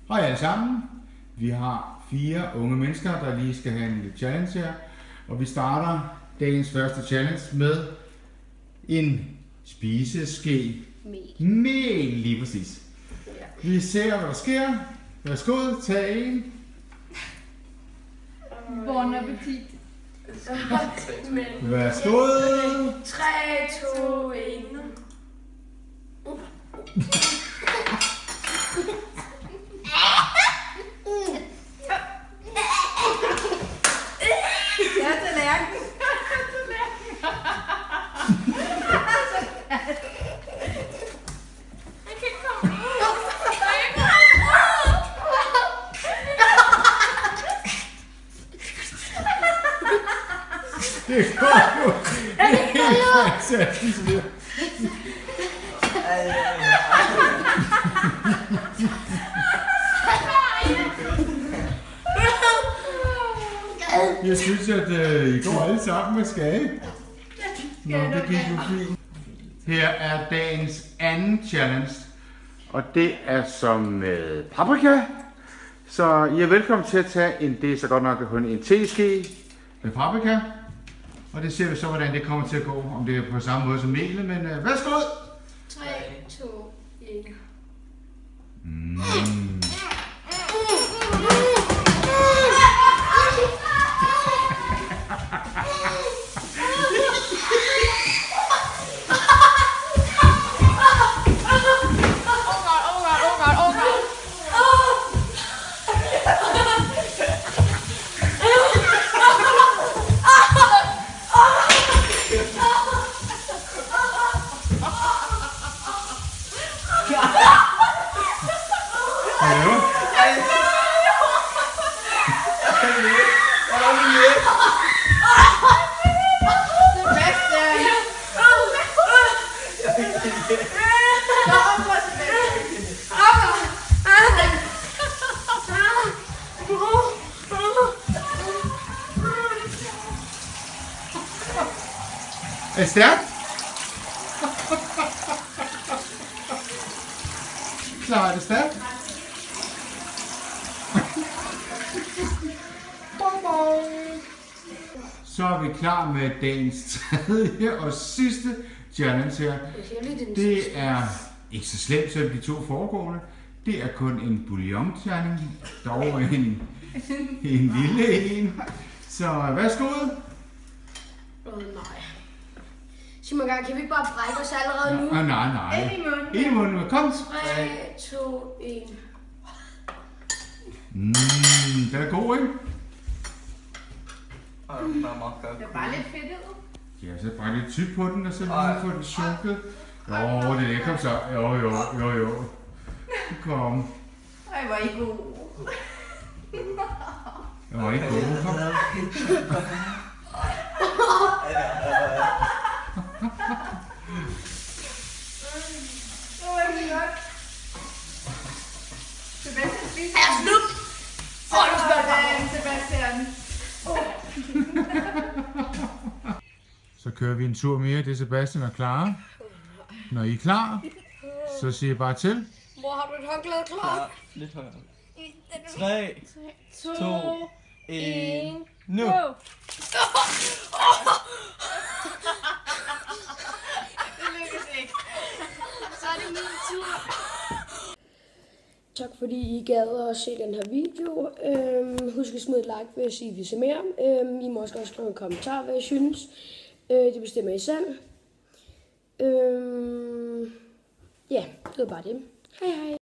Hej alle sammen. Vi har 4 unge mennesker, der lige skal have en lille challenge her. Og vi starter dagens første challenge med en spiseske mel. Lige præcis. Vi ser, hvad der sker. Værsgo, tag en. Bon appetit. Værsgo. 3, 2, 1. Ja, tallerken. Det går jo helt fantastisk. Jeg synes, at I går alle sammen med skage. Nå, det gik jo fint. Her er dagens anden challenge, og det er som med paprika. Så I er velkommen til at tage det er så godt nok kun en teske med paprika. Og det ser vi så, hvordan det kommer til at gå, om det er på samme måde som melet, men værsgo! 3, 2, 1. Hallo? Er det stærkt? Klar, er det stærkt? Så er vi klar med dagens tredje og sidste challenge her. Det er ikke så slemt som de 2 foregående. Det er kun en bouillon-terning, dog en lille en. Så værsgo. Nej. Sig mig gang, kan vi ikke bare brække os allerede nu? Nej. Ind i munden. Ind i munden, kom. 3, 2, 1. Den er god, ikke? Det er bare lidt fedtet. Ja, så bare lidt tyk på den, og så lige få den sunket. Jo, det er, kom så. Jo. Kom. Ej, hvor er I gode. Det var ikke god, kom. Hvor er det godt. Sebastian spiser. Er jeg slut? Sådan, Sebastian. Så kører vi en tur mere. Det er Sebastian og Clara. Når I er klar, så siger I bare til. Hvor har du et håndklæde klar? Lidt højere. 3, 2, 1, nu! Det lykkes ikke. Så er det min tur. Tak fordi I gad at se den her video. Husk at smide et like, hvis I vil se mere. I må også skrive en kommentar, hvad I synes. Det bestemmer I selv. Ja, det var bare det. Hej hej.